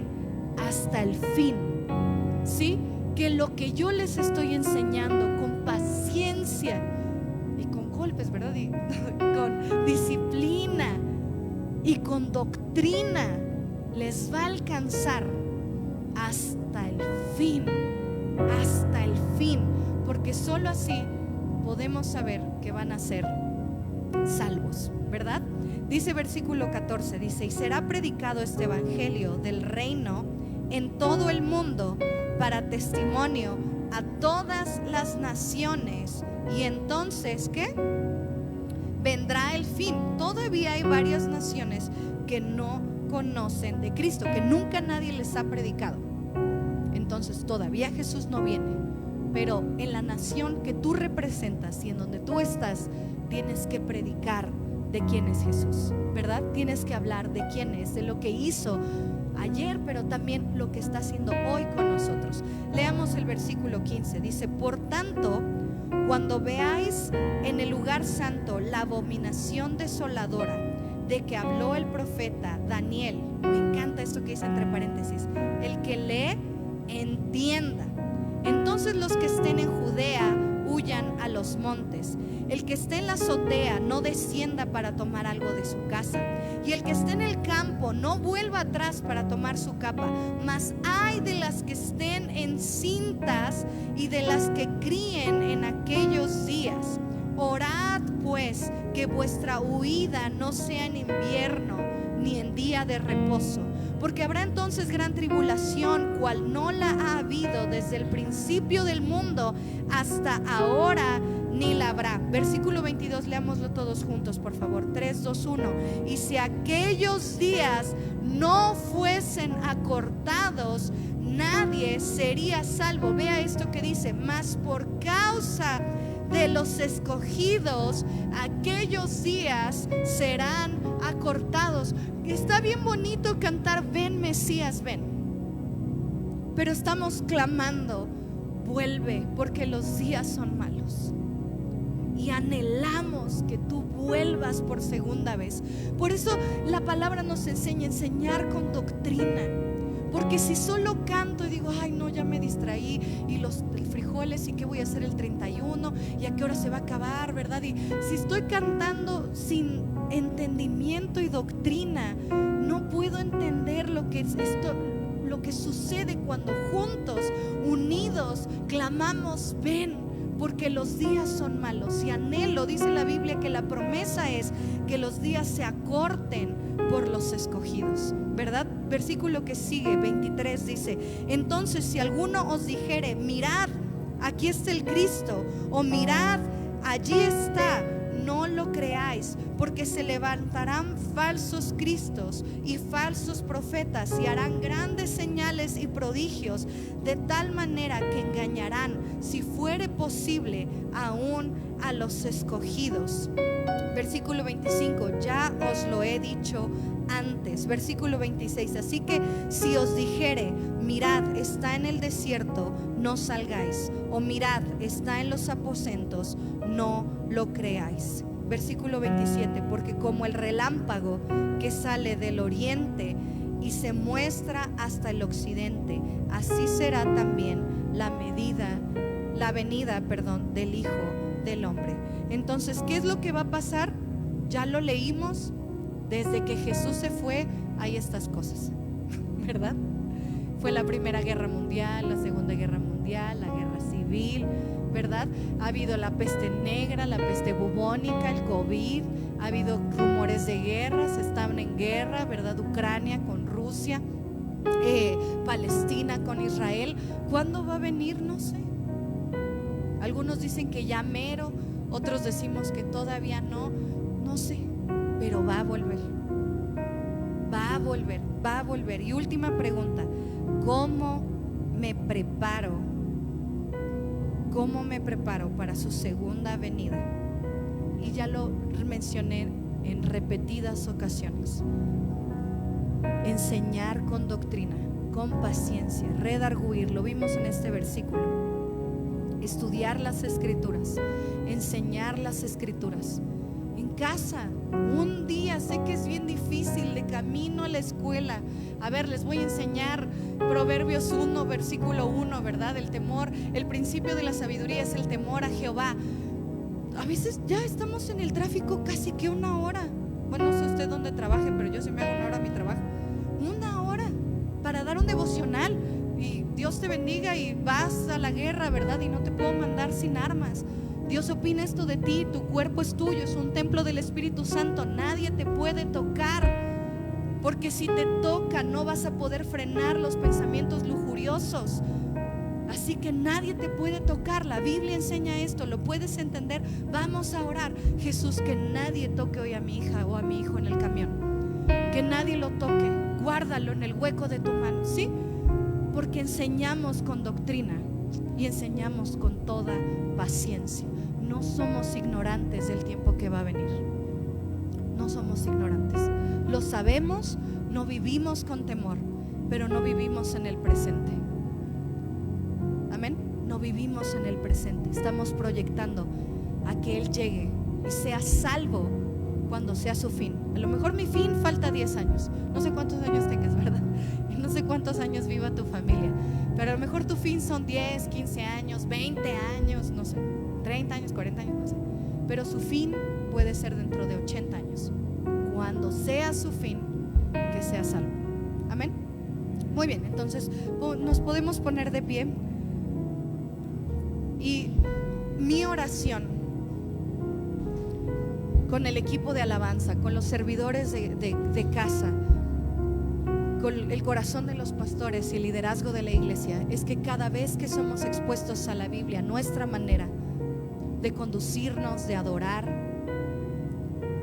hasta el fin. ¿Sí? Que lo que yo les estoy enseñando con paciencia y con golpes, ¿verdad? Y con disciplina y con doctrina les va a alcanzar hasta el fin, porque solo así podemos saber que van a ser salvos, ¿verdad? Dice versículo 14, dice: y será predicado este evangelio del reino en todo el mundo para testimonio a todas las naciones, y entonces ¿qué? Vendrá el fin. Todavía hay varias naciones que no conocen de Cristo, que nunca nadie les ha predicado. Entonces todavía Jesús no viene, pero en la nación que tú representas y en donde tú estás, tienes que predicar de quién es Jesús, ¿verdad? Tienes que hablar de quién es, de lo que hizo ayer, pero también lo que está haciendo hoy con nosotros. Leamos el versículo 15, dice: por tanto, cuando veáis en el lugar santo la abominación desoladora de que habló el profeta Daniel, me encanta esto que dice entre paréntesis, el que lee entienda. Entonces los que estén en Judea huyan a los montes. El que esté en la azotea no descienda para tomar algo de su casa, y el que esté en el campo no vuelva atrás para tomar su capa. Mas ay de las que estén encintas y de las que críen en aquellos días. Orad pues que vuestra huida no sea en invierno ni en día de reposo, porque habrá entonces gran tribulación, cual no la ha habido desde el principio del mundo hasta ahora, ni la habrá. Versículo 22, leámoslo todos juntos, por favor. 3, 2, 1. Y si aquellos días no fuesen acortados, nadie sería salvo. Vea esto que dice: mas por causa de los escogidos, aquellos días serán acortados. Está bien bonito cantar ven Mesías, ven, pero estamos clamando: vuelve, porque los días son malos. Y anhelamos que tú vuelvas por segunda vez. Por eso la palabra nos enseña a enseñar con doctrina. Porque si solo canto y digo: ay no, ya me distraí, y los frijoles, y qué voy a hacer el 31, y a qué hora se va a acabar, ¿verdad? Y si estoy cantando sin entendimiento y doctrina, no puedo entender lo que es esto, lo que sucede cuando juntos, unidos, clamamos ven, porque los días son malos. Y anhelo, dice la Biblia, que la promesa es que los días se acorten por los escogidos, ¿verdad? Versículo que sigue, 23, dice: entonces si alguno os dijere: mirad, aquí está el Cristo, o mirad, allí está, no lo creáis, porque se levantarán falsos cristos y falsos profetas, y harán grandes señales y prodigios, de tal manera que engañarán, si fuere posible, aún a los escogidos. Versículo 25, ya os lo he dicho antes. Versículo 26, así que si os dijere: mirad, está en el desierto, no salgáis, o mirad, está en los aposentos, no lo creáis. Versículo 27, porque como el relámpago que sale del oriente y se muestra hasta el occidente, así será también la venida del Hijo del Hombre. Entonces, ¿qué es lo que va a pasar? Ya lo leímos. Desde que Jesús se fue, hay estas cosas, ¿verdad? Fue la Primera Guerra Mundial, la Segunda Guerra Mundial, la Guerra Civil, ¿verdad? Ha habido la peste negra, la peste bubónica, el COVID, ha habido rumores de guerras, están en guerra, ¿verdad? Ucrania con Rusia, Palestina con Israel. ¿Cuándo va a venir? No sé. Algunos dicen que ya mero, otros decimos que todavía no, no sé, pero va a volver. Va a volver, va a volver. Y última pregunta: ¿cómo me preparo? ¿Cómo me preparo para su segunda venida? Y ya lo mencioné en repetidas ocasiones: enseñar con doctrina, con paciencia, redarguir, lo vimos en este versículo. Estudiar las escrituras, enseñar las escrituras en casa. Un día, sé que es bien difícil, de camino a la escuela, a ver, les voy a enseñar Proverbios 1, versículo 1, ¿verdad? El temor, el principio de la sabiduría es el temor a Jehová. A veces ya estamos en el tráfico casi que una hora. Bueno, no sé usted dónde trabaje, pero yo sí me hago una hora a mi trabajo. Una hora para dar un devocional. Dios te bendiga y vas a la guerra, ¿verdad? Y no te puedo mandar sin armas. Dios opina esto de ti, tu cuerpo es tuyo, es un templo del Espíritu Santo, nadie te puede tocar, porque si te toca no vas a poder frenar los pensamientos lujuriosos. Así que nadie te puede tocar. La Biblia enseña esto, lo puedes entender. Vamos a orar. Jesús, que nadie toque hoy a mi hija o a mi hijo en el camión, que nadie lo toque, guárdalo en el hueco de tu mano, ¿sí? Porque enseñamos con doctrina y enseñamos con toda paciencia. No somos ignorantes del tiempo que va a venir. No somos ignorantes. Lo sabemos, no vivimos con temor, pero no vivimos en el presente. Amén. No vivimos en el presente. Estamos proyectando a que Él llegue y sea salvo cuando sea su fin. A lo mejor mi fin falta 10 años. No sé cuántos años tengas, ¿verdad? Y no sé cuántos años viva tu familia, pero a lo mejor tu fin son 10, 15 años, 20 años, no sé, 30 años, 40 años, no sé. Pero su fin puede ser dentro de 80 años. Cuando sea su fin, que sea salvo. Amén. Muy bien, entonces nos podemos poner de pie. Y mi oración con el equipo de alabanza, con los servidores de casa, con el corazón de los pastores y el liderazgo de la iglesia, es que cada vez que somos expuestos a la Biblia, nuestra manera de conducirnos, de adorar,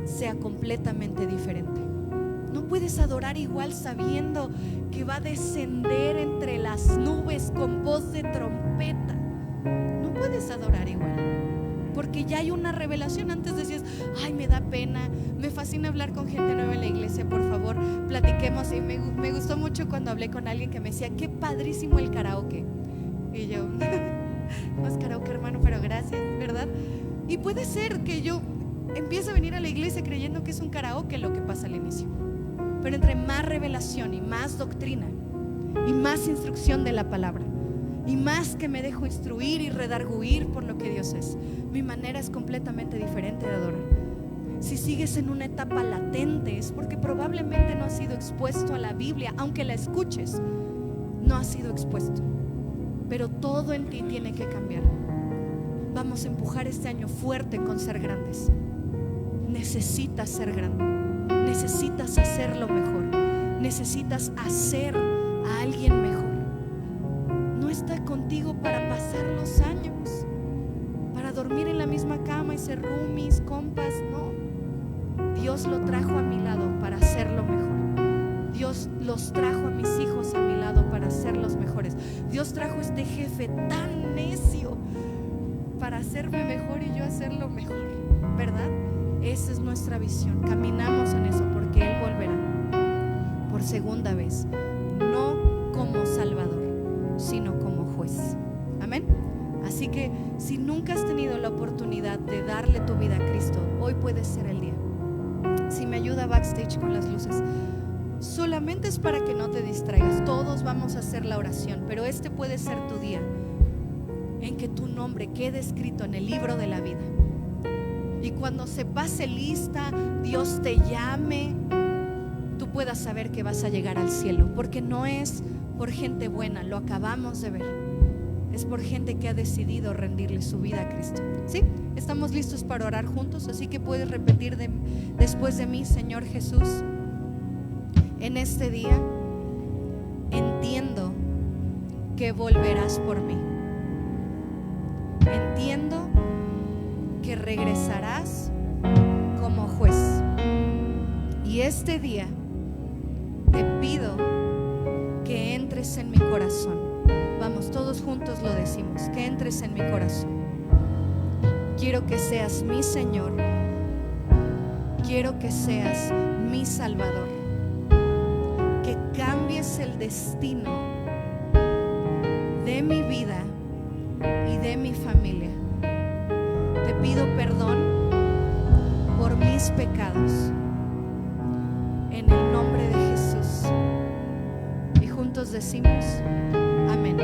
sea completamente diferente. No puedes adorar igual sabiendo que va a descender entre las nubes con voz de trompeta. No puedes adorar igual, porque ya hay una revelación. Antes decías, ay, me da pena, me fascina hablar con gente nueva en la iglesia, por favor, platiquemos. Y me gustó mucho cuando hablé con alguien que me decía, qué padrísimo el karaoke. Y yo, no es karaoke, hermano, pero gracias, ¿verdad? Y puede ser que yo empiece a venir a la iglesia creyendo que es un karaoke lo que pasa al inicio, pero entre más revelación y más doctrina y más instrucción de la palabra, y más que me dejo instruir y redarguir por lo que Dios es, mi manera es completamente diferente de adorar. Si sigues en una etapa latente, es porque probablemente no has sido expuesto a la Biblia. Aunque la escuches, no has sido expuesto, pero todo en ti tiene que cambiar. Vamos a empujar este año fuerte con ser grandes. Necesitas ser grande, necesitas hacerlo mejor, necesitas hacer a alguien mejor. No está contigo para pasar los años, para dormir en la misma cama y ser roomies, compas, no. Dios lo trajo a mi lado para hacerlo mejor. Dios los trajo a mis hijos a mi lado para hacerlos mejores. Dios trajo este jefe tan necio para hacerme mejor y yo hacerlo mejor, ¿verdad? Esa es nuestra visión. Caminamos en eso porque Él volverá por segunda vez, no como Salvador, sino como juez. Amén. Así que si nunca has tenido la oportunidad de darle tu vida a Cristo, hoy puede ser el día. Si me ayuda backstage con las luces, solamente es para que no te distraigas. Todos vamos a hacer la oración, pero este puede ser tu día en que tu nombre quede escrito en el libro de la vida. Y cuando se pase lista, Dios te llame, tú puedas saber que vas a llegar al cielo, porque no es por gente buena, lo acabamos de ver. Es por gente que ha decidido rendirle su vida a Cristo. ¿Sí? Estamos listos para orar juntos, así que puedes repetir después de mí: Señor Jesús, en este día entiendo que volverás por mí. Entiendo que regresarás como juez. Y este día te pido que entres en mi corazón. Vamos, todos juntos lo decimos: que entres en mi corazón. Quiero que seas mi Señor. Quiero que seas mi Salvador. Que cambies el destino de mi vida y de mi familia. Te pido perdón por mis pecados, en el nombre de Jesús. Y juntos decimos amén.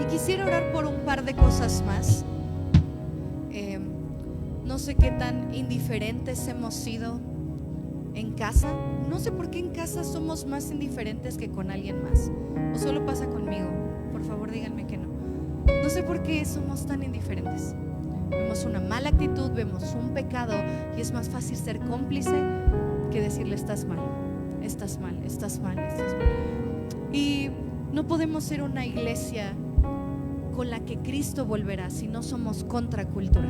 Y quisiera orar por un par de cosas más. No sé qué tan indiferentes hemos sido en casa. No sé por qué en casa somos más indiferentes que con alguien más. O solo pasa conmigo, por favor díganme que no. No sé por qué somos tan indiferentes. Vemos una mala actitud, vemos un pecado y es más fácil ser cómplice que decirle estás mal, estás mal, estás mal, estás mal. Y no podemos ser una iglesia con la que Cristo volverá si no somos contracultura.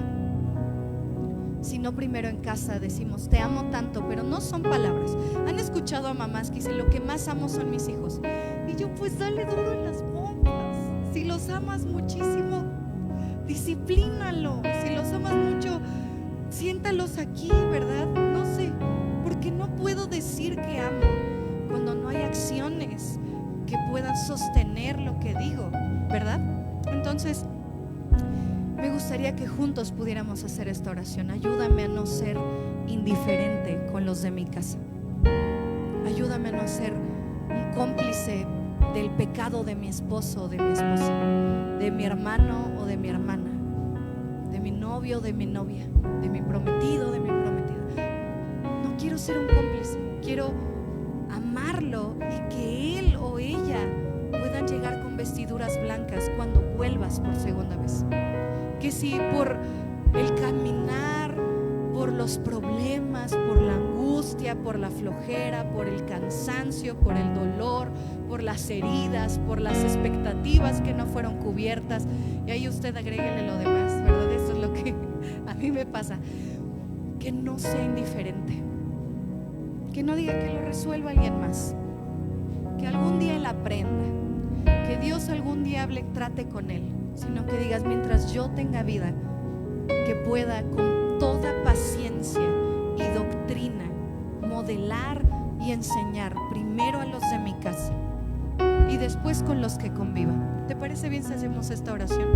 Si no primero en casa decimos te amo tanto, pero no son palabras. Han escuchado a mamás que dicen lo que más amo son mis hijos. Y yo, pues dale duro en las pompas. Si los amas muchísimo, disciplínalo. Si los amas mucho, siéntalos aquí, ¿verdad? No sé, porque no puedo decir que amo cuando no hay acciones que puedan sostener lo que digo, ¿verdad? Entonces, me gustaría que juntos pudiéramos hacer esta oración. Ayúdame a no ser indiferente con los de mi casa. Ayúdame a no ser un cómplice del pecado de mi esposo o de mi esposa, de mi hermano o de mi hermana, de mi novio o de mi novia, de mi prometido o de mi prometida. No quiero ser un cómplice, quiero amarlo y que él o ella puedan llegar con vestiduras blancas cuando vuelvas por segunda vez. Que si por el caminar, por los problemas, por la angustia, por la flojera, por el cansancio, por el dolor, por las heridas, por las expectativas que no fueron cubiertas, y ahí usted agréguele lo demás, ¿verdad? Eso es lo que a mí me pasa. Que no sea indiferente, que no diga que lo resuelva alguien más, que algún día él aprenda, que Dios algún día trate con él, sino que digas mientras yo tenga vida, que pueda con toda paciencia y doctrina modelar y enseñar primero a los de mi casa y después con los que convivan. ¿Te parece bien si hacemos esta oración?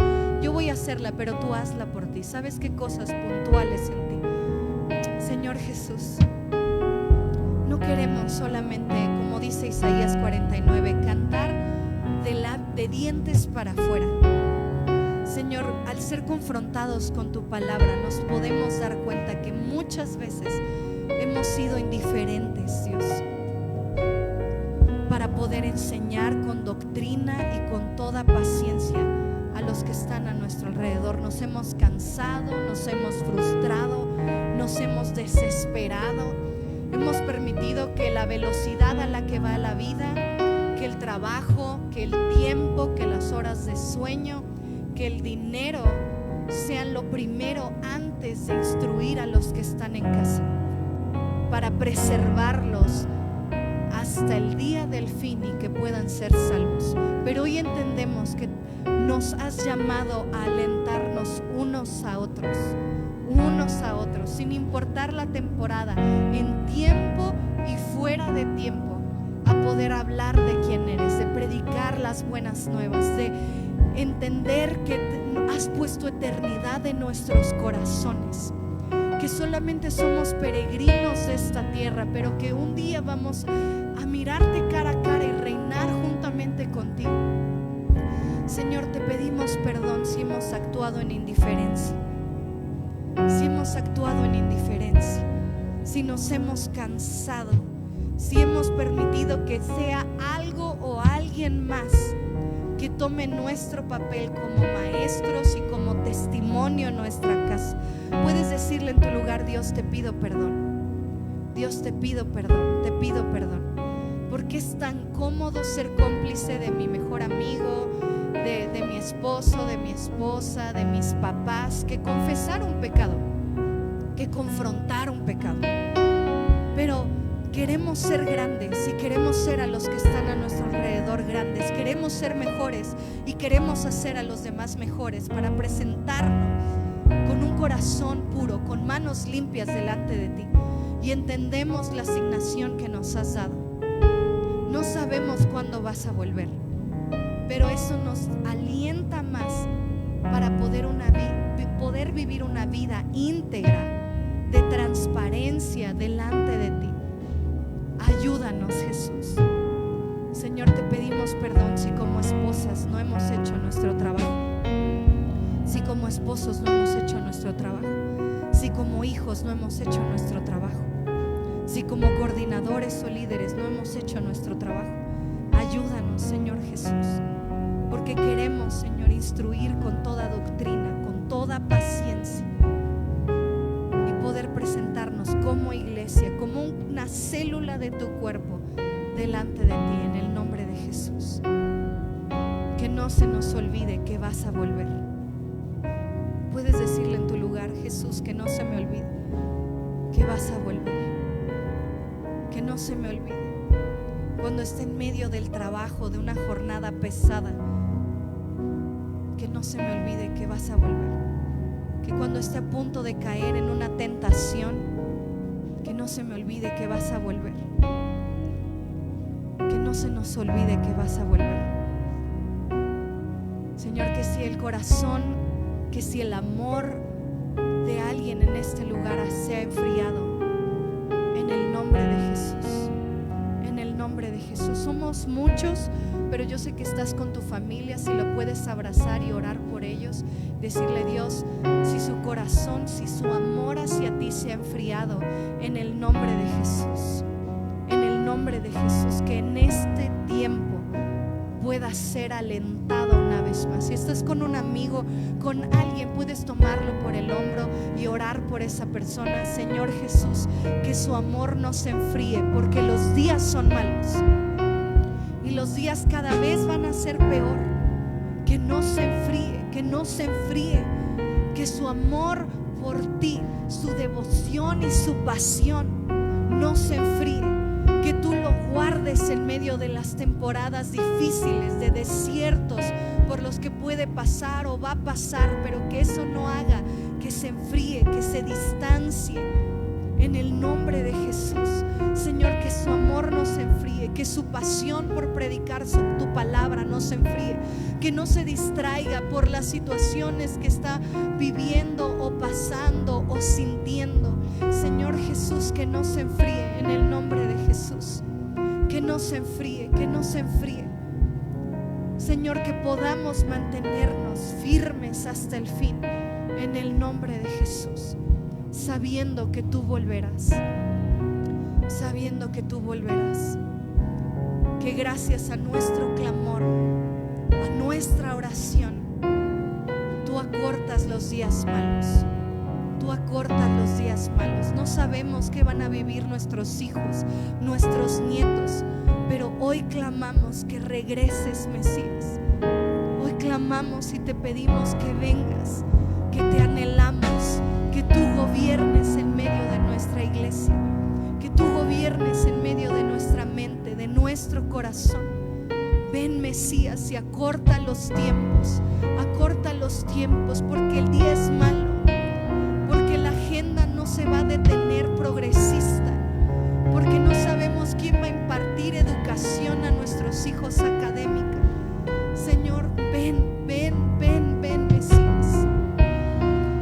Yo voy a hacerla, pero tú hazla por ti. ¿Sabes qué cosas puntuales en ti? Señor Jesús, no queremos solamente, como dice Isaías 49, cantar de dientes para afuera. Señor, al ser confrontados con tu palabra, nos podemos dar cuenta que muchas veces hemos sido indiferentes, Dios, para poder enseñar con doctrina y con toda paciencia a los que están a nuestro alrededor. Nos hemos cansado, nos hemos frustrado, nos hemos desesperado, hemos permitido que la velocidad a la que va la vida, que el trabajo, que el tiempo, que las horas de sueño, que el dinero sean lo primero antes de instruir a los que están en casa, para preservarlos hasta el día del fin y que puedan ser salvos. Pero hoy entendemos que nos has llamado a alentarnos unos a otros, sin importar la temporada, en tiempo y fuera de tiempo, a poder hablar de quién eres, de predicar las buenas nuevas, de entender que has puesto eternidad en nuestros corazones, que solamente somos peregrinos de esta tierra, pero que un día vamos a mirarte cara a cara y reinar juntamente contigo. Señor, te pedimos perdón si hemos actuado en indiferencia, si nos hemos cansado, si hemos permitido que sea algo o alguien más que tome nuestro papel como maestros y como testimonio en nuestra casa. Puedes decirle en tu lugar: Dios, te pido perdón. Dios, te pido perdón, te pido perdón. Porque es tan cómodo ser cómplice de mi mejor amigo, de mi esposo, de mi esposa, de mis papás, que confesar un pecado, que confrontar un pecado. Pero queremos ser grandes y queremos ser a los que están a nuestro alrededor grandes. Queremos ser mejores y queremos hacer a los demás mejores para presentarnos con un corazón puro, con manos limpias delante de ti. Y entendemos la asignación que nos has dado. No sabemos cuándo vas a volver, pero eso nos alienta más para poder vivir una vida íntegra, de transparencia delante de ti. Ayúdanos, Jesús. Señor, te pedimos perdón si como esposas no hemos hecho nuestro trabajo, si como esposos no hemos hecho nuestro trabajo, si como hijos no hemos hecho nuestro trabajo, si como coordinadores o líderes no hemos hecho nuestro trabajo. Ayúdanos, Señor Jesús. porque queremos, Señor, instruir con toda doctrina, con toda paciencia, y poder presentarnos como iglesia, como una célula de tu cuerpo delante de ti, en el nombre de Jesús. Que no se nos olvide que vas a volver. Puedes decirle en tu lugar: Jesús, que no se me olvide que vas a volver. Que no se me olvide cuando esté en medio del trabajo, de una jornada pesada, que no se me olvide que vas a volver. Que cuando esté a punto de caer en una tentación, que no se me olvide que vas a volver. Que no se nos olvide que vas a volver. Señor, que si el corazón, que si el amor de alguien en este lugar se ha enfriado, en el nombre de Jesús, en el nombre de Jesús. Somos muchos, pero yo sé que estás con tu familia. Si lo puedes abrazar y orar por ellos, decirle: Dios, si su corazón, si su amor hacia ti se ha enfriado, en el nombre de Jesús, en el nombre de Jesús, que en este tiempo pueda ser alentado una vez más. Si estás con un amigo, con alguien, puedes tomarlo por el hombro y orar por esa persona. Señor Jesús, que su amor no se enfríe, porque los días son malos y los días cada vez van a ser peor. Que no se enfríe, que no se enfríe, que su amor por ti, su devoción y su pasión no se enfríe. Que tú lo guardes en medio de las temporadas difíciles, de desiertos por los que puede pasar o va a pasar, pero que eso no haga que se enfríe, que se distancie, en el nombre de Jesús. Señor, que su amor no se enfríe, que su pasión por predicar tu palabra no se enfríe, que no se distraiga por las situaciones que está viviendo o pasando o sintiendo. Señor Jesús, que no se enfríe, en el nombre de Jesús. Que no se enfríe, que no se enfríe. Señor, que podamos mantenernos firmes hasta el fin, en el nombre de Jesús, sabiendo que tú volverás, sabiendo que tú volverás. Que gracias a nuestro clamor, a nuestra oración, tú acortas los días malos. Tú acortas los días malos. No sabemos qué van a vivir nuestros hijos, nuestros nietos, pero hoy clamamos que regreses, Mesías. Hoy clamamos y te pedimos que vengas, que te anhelamos, que tú gobiernes en medio de nuestra iglesia, que tú gobiernes en medio de nuestra mente, de nuestro corazón. Ven, Mesías, y acorta los tiempos, porque el día es malo. No se va a detener progresista, porque no sabemos quién va a impartir educación a nuestros hijos académica. Señor, ven, Mesías.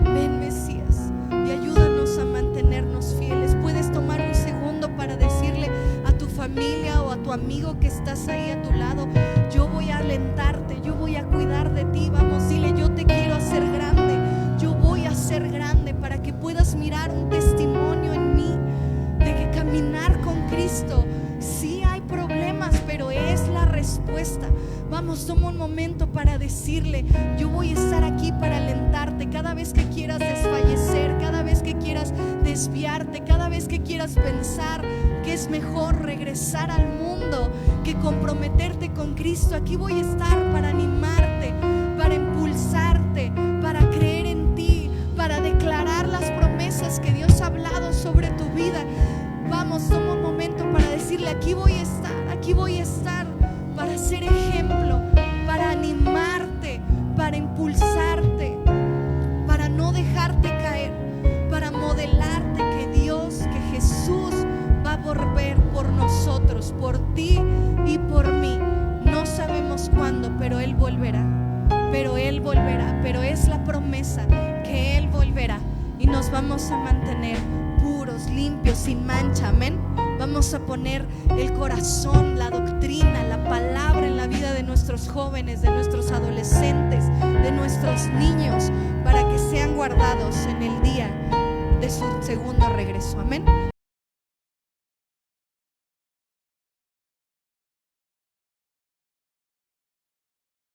Ven, Mesías, y ayúdanos a mantenernos fieles. Puedes tomar un segundo para decirle a tu familia o a tu amigo que estás ahí a tu lado: yo voy a alentarte, yo voy a cuidar de ti. Vamos, dile: yo te quiero hacer grande, yo voy a ser grande, para que puedas mirar un testimonio en mí de que caminar con Cristo, sí hay problemas, pero es la respuesta. Vamos, toma un momento para decirle: yo voy a estar aquí para alentarte. Cada vez que quieras desfallecer, cada vez que quieras desviarte, cada vez que quieras pensar que es mejor regresar al mundo que comprometerte con Cristo, aquí voy a estar para animarte, para impulsarte, para creer en ti, para declarar las promesas que Dios ha hablado sobre tu vida. Vamos, toma un momento para decirle: aquí voy a estar para ser ejemplo, para animarte, para impulsarte, para no dejarte caer, para modelarte que Dios, que Jesús va a volver por nosotros, por ti y por mí. No sabemos cuándo, pero Él volverá. Pero es la promesa que Él volverá, y nos vamos a mantener puros, limpios, sin mancha. Amén. Vamos a poner el corazón, la doctrina, la palabra en la vida de nuestros jóvenes, de nuestros adolescentes, de nuestros niños, para que sean guardados en el día de su segundo regreso. Amén.